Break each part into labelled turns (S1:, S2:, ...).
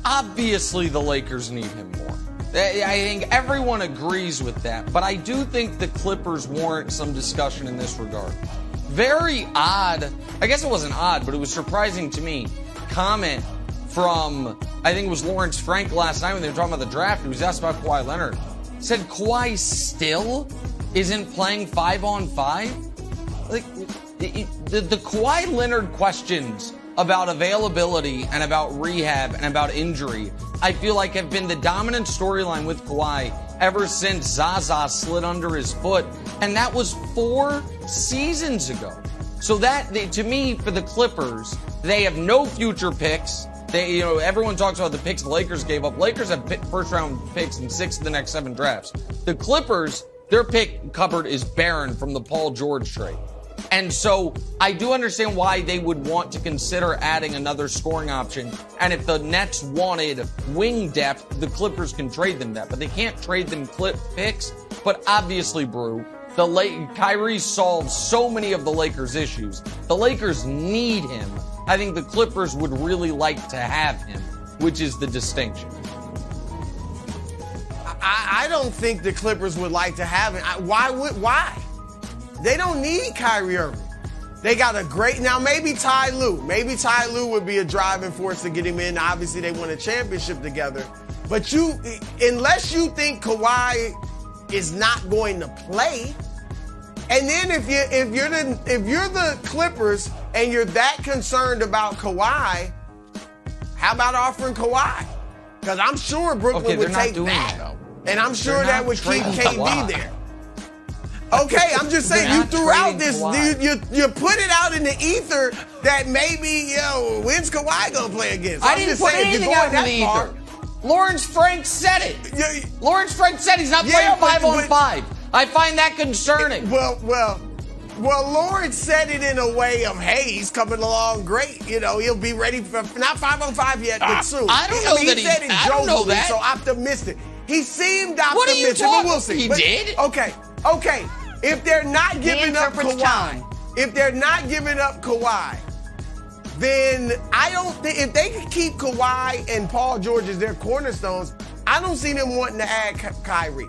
S1: Obviously, the Lakers need him more. I think everyone agrees with that, but I do think the Clippers warrant some discussion in this regard. Very odd, I guess it wasn't odd, but it was surprising to me, comment from, I think it was Lawrence Frank last night when they were talking about the draft. He was asked about Kawhi Leonard. Said Kawhi still isn't playing 5-on-5? Like, the Kawhi Leonard questions about availability and about rehab and about injury, I feel like have been the dominant storyline with Kawhi ever since Zaza slid under his foot. And that was 4 seasons ago. So that, to me, for the Clippers, they have no future picks. They, everyone talks about the picks the Lakers gave up. Lakers have first-round picks in 6 of the next 7 drafts. The Clippers, their pick cupboard is barren from the Paul George trade. And so I do understand why they would want to consider adding another scoring option. And if the Nets wanted wing depth, the Clippers can trade them that. But they can't trade them picks. But obviously, Brew, Kyrie solves so many of the Lakers' issues. The Lakers need him. I think the Clippers would really like to have him, which is the distinction.
S2: I don't think the Clippers would like to have him. Why? They don't need Kyrie Irving. They got a great, now maybe Ty Lue. Maybe Ty Lue would be a driving force to get him in. Obviously, they won a championship together. But unless you think Kawhi is not going to play, and then if you're the Clippers and you're that concerned about Kawhi, how about offering Kawhi? Because I'm sure Brooklyn would take that. And I'm sure that would keep KD there. Okay, I'm just saying, you threw out this, you put it out in the ether that maybe, when's Kawhi going to play against?
S1: I didn't put anything out in the ether. Lawrence Frank said it. Lawrence Frank said he's not playing 5-on-5. I find that concerning.
S2: Well, Lawrence said it in a way of, hey, he's coming along great. He'll be ready for, not 5-on-5 yet, but soon.
S1: I don't know that
S2: he said it jokingly, so optimistic. He seemed optimistic.
S1: What are you talking?
S2: But we'll see.
S1: He did?
S2: Okay. If they're not giving up Kawhi, then I don't think, if they can keep Kawhi and Paul George as their cornerstones, I don't see them wanting to add Kyrie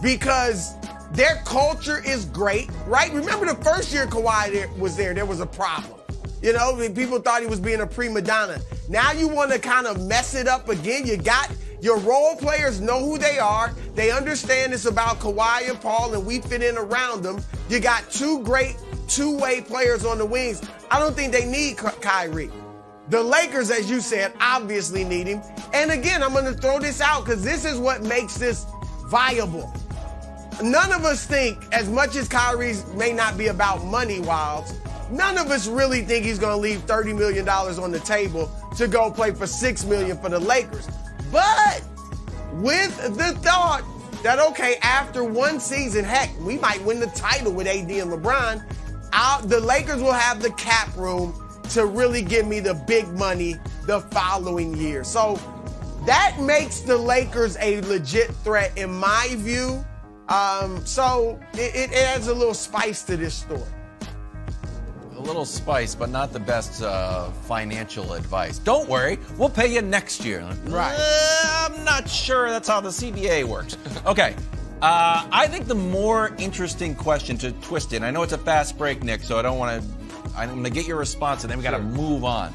S2: because their culture is great, right? Remember the first year Kawhi was there was a problem. People thought he was being a prima donna. Now you want to kind of mess it up again. You got your role players know who they are. They understand it's about Kawhi and Paul, and we fit in around them. You got 2 great two-way players on the wings. I don't think they need Kyrie. The Lakers, as you said, obviously need him. And again, I'm going to throw this out because this is what makes this viable. None of us think, as much as Kyrie may not be about money, Wilds, none of us really think he's going to leave $30 million on the table to go play for $6 million for the Lakers. But with the thought that, okay, after 1 season, heck, we might win the title with AD and LeBron, the Lakers will have the cap room to really give me the big money the following year. So that makes the Lakers a legit threat in my view. So it adds a little spice to this story.
S3: A little spice, but not the best financial advice. Don't worry, we'll pay you next year.
S2: Right.
S3: I'm not sure that's how the CBA works. Okay. I think the more interesting question to twist in, I know it's a fast break, Nick, so I'm going to get your response, and then we got to move on.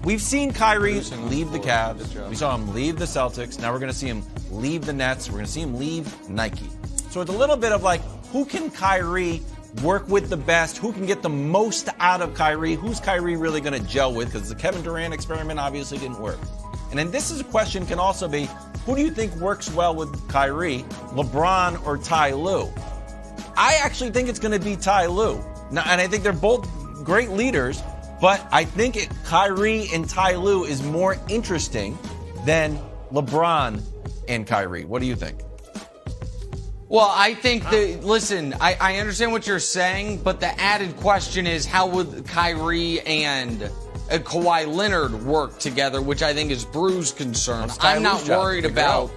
S3: We've seen Kyrie leave the Cavs. We saw him leave the Celtics. Now we're going to see him leave the Nets. We're going to see him leave Nike. So it's a little bit of like, who can Kyrie work with the best? Who can get the most out of Kyrie? Who's Kyrie really going to gel with? Because the Kevin Durant experiment obviously didn't work. And then this is a question can also be, who do you think works well with Kyrie, LeBron or Ty Lue? I actually think it's going to be Ty Lue. Now, and I think they're both great leaders, but I think Kyrie and Ty Lue is more interesting than LeBron and Kyrie. What do you think?
S1: Well, I think listen, I understand what you're saying, but the added question is how would Kyrie and Kawhi Leonard work together, which I think is Brew's concern. I'm not worried about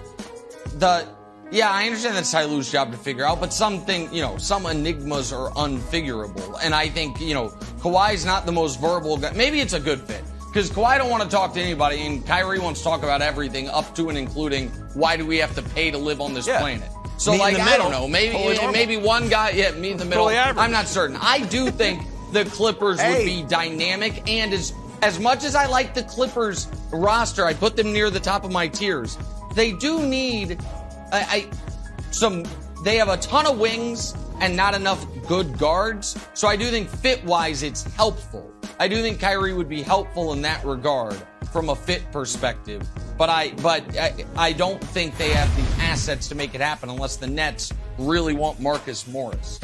S1: yeah, I understand that's Ty Lue's job to figure out, but some enigmas are unfigurable. And I think, Kawhi's not the most verbal guy. Maybe it's a good fit. Because Kawhi don't want to talk to anybody, and Kyrie wants to talk about everything up to and including why do we have to pay to live on this planet. So,
S3: Meet in
S1: like,
S3: the
S1: I
S3: middle.
S1: don't know. Maybe
S3: Totally normal.
S1: maybe one guy, meet in the middle.
S3: Totally average.
S1: I'm not certain. I do think the Clippers would be dynamic, and as much as I like the Clippers roster, I put them near the top of my tiers. They do need they have a ton of wings and not enough good guards. So I do think fit-wise it's helpful. I do think Kyrie would be helpful in that regard from a fit perspective. But I don't think they have the assets to make it happen unless the Nets really want Marcus Morris.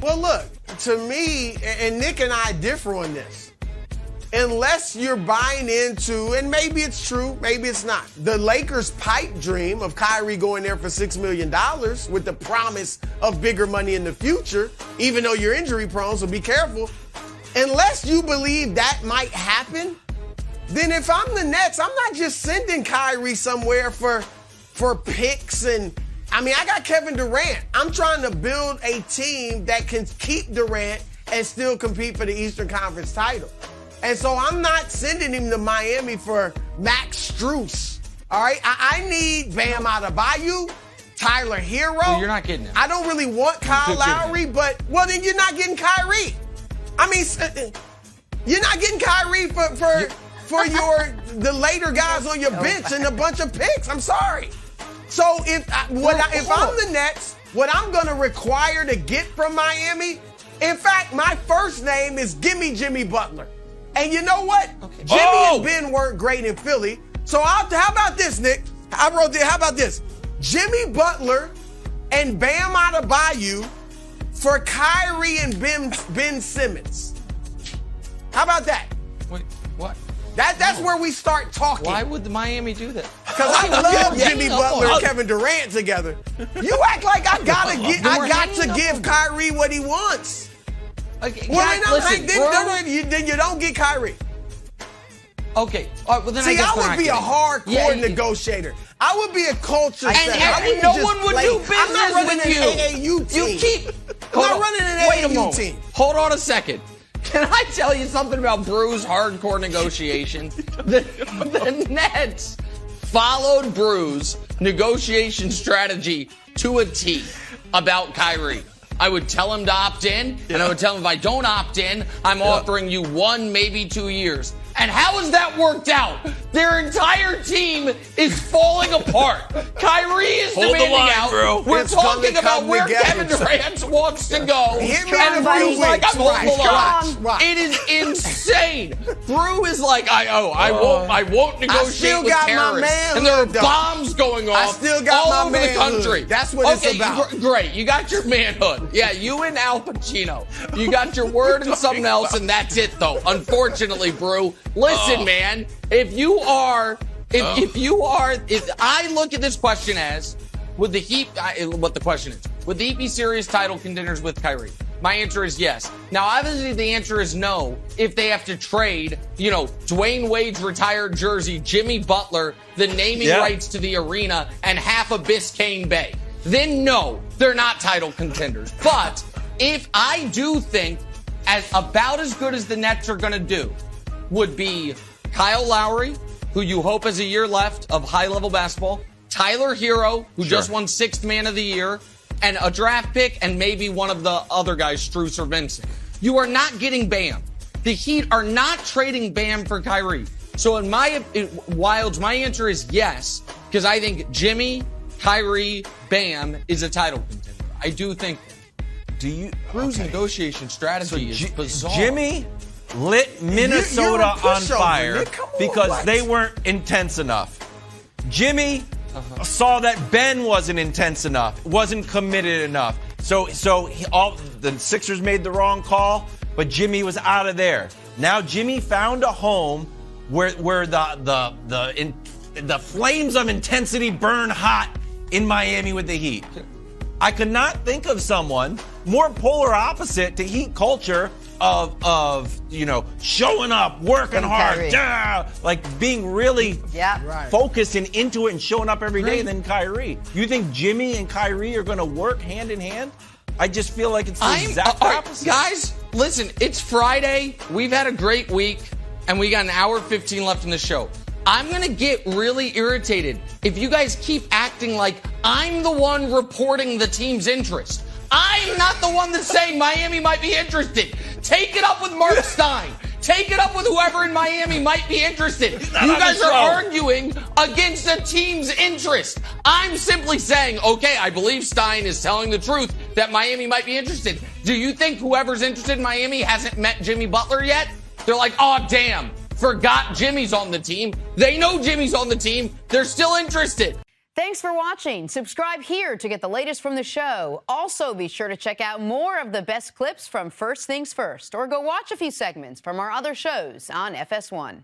S2: Well, look, to me, and Nick and I differ on this. Unless you're buying into, and maybe it's true, maybe it's not, the Lakers' pipe dream of Kyrie going there for $6 million with the promise of bigger money in the future, even though you're injury prone, so be careful. Unless you believe that might happen, then if I'm the Nets, I'm not just sending Kyrie somewhere for picks and, I mean, I got Kevin Durant. I'm trying to build a team that can keep Durant and still compete for the Eastern Conference title. And so I'm not sending him to Miami for Max Strus. All right? I need Bam Adebayo, Tyler Hero.
S1: Well, you're not getting him.
S2: I don't really want Kyle Lowry, but, well, then you're not getting Kyrie. I mean, you're not getting Kyrie for the later guys on your bench and a bunch of picks. I'm sorry. So if I'm the Nets, what I'm going to require to get from Miami, in fact, my first name is Gimme Jimmy Butler. And you know what? Okay. Jimmy and Ben weren't great in Philly. So how about this, Nick? I wrote this. How about this? Jimmy Butler and Bam Adebayo for Kyrie and Ben Simmons. How about that?
S1: Wait, what?
S2: That's where we start talking.
S1: Why would Miami do that?
S2: Because I love Jimmy Butler and Kevin Durant together. You act like I got to give Kyrie what he wants.
S1: Okay,
S2: well, then you don't get Kyrie.
S1: Okay. All right, well, then
S2: See,
S1: I
S2: would be a hardcore negotiator. I would be a culture setter.
S1: And no one would do business
S2: I'm not running
S1: with
S2: an AAU team. I'm not running an AAU team.
S1: Hold on a second. Can I tell you something about Bru's hardcore negotiation? The Nets followed Bru's negotiation strategy to a T about Kyrie. I would tell him to opt in, and I would tell him if I don't opt in, I'm offering you 1, maybe 2 years. And how has that worked out? Their entire team is falling apart. Kyrie is demanding out. Bro. We're talking about where Kevin Durant wants to go. And Bru's like, I'm holding the line. It is insane. Bru is like, I won't negotiate with terrorists. And there are bombs going off all over the country.
S2: That's what it's about.
S1: Great. You got your manhood. Yeah, you and Al Pacino. You got your word and something else, and that's it, though. Unfortunately, Bru. Listen, man, if I look at this question as, would the Heat, what the question is, would the Heat be serious title contenders with Kyrie? My answer is yes. Now, obviously, the answer is no if they have to trade, Dwayne Wade's retired jersey, Jimmy Butler, the naming rights to the arena, and half of Biscayne Bay. Then no, they're not title contenders. But if I do think about as good as the Nets are going to do, would be Kyle Lowry, who you hope has a year left of high-level basketball, Tyler Hero, who just won 6th Man of the Year, and a draft pick, and maybe one of the other guys, Strus or Vincent. You are not getting Bam. The Heat are not trading Bam for Kyrie. So in Wilds, my answer is yes, because I think Jimmy, Kyrie, Bam is a title contender. I do think Bru's negotiation strategy is bizarre.
S3: Jimmy lit Minnesota on fire because they weren't intense enough. Jimmy saw that Ben wasn't intense enough, wasn't committed enough. So the Sixers made the wrong call, but Jimmy was out of there. Now Jimmy found a home where the flames of intensity burn hot in Miami with the Heat. I could not think of someone more polar opposite to Heat culture of showing up, working hard, like being really focused and into it and showing up every day than Kyrie. You think Jimmy and Kyrie are going to work hand in hand? I just feel like it's the exact opposite.
S1: Guys, listen, it's Friday. We've had a great week. and we got an hour 15 left in the show. I'm going to get really irritated if you guys keep acting like I'm the one reporting the team's interest. I'm not the one that's saying Miami might be interested. Take it up with Mark Stein. Take it up with whoever in Miami might be interested. You guys are arguing against the team's interest. I'm simply saying, okay, I believe Stein is telling the truth that Miami might be interested. Do you think whoever's interested in Miami hasn't met Jimmy Butler yet? They're like, oh, damn, forgot Jimmy's on the team. They know Jimmy's on the team. They're still interested.
S4: Thanks for watching. Subscribe here to get the latest from the show. Also, be sure to check out more of the best clips from First Things First, or go watch a few segments from our other shows on FS1.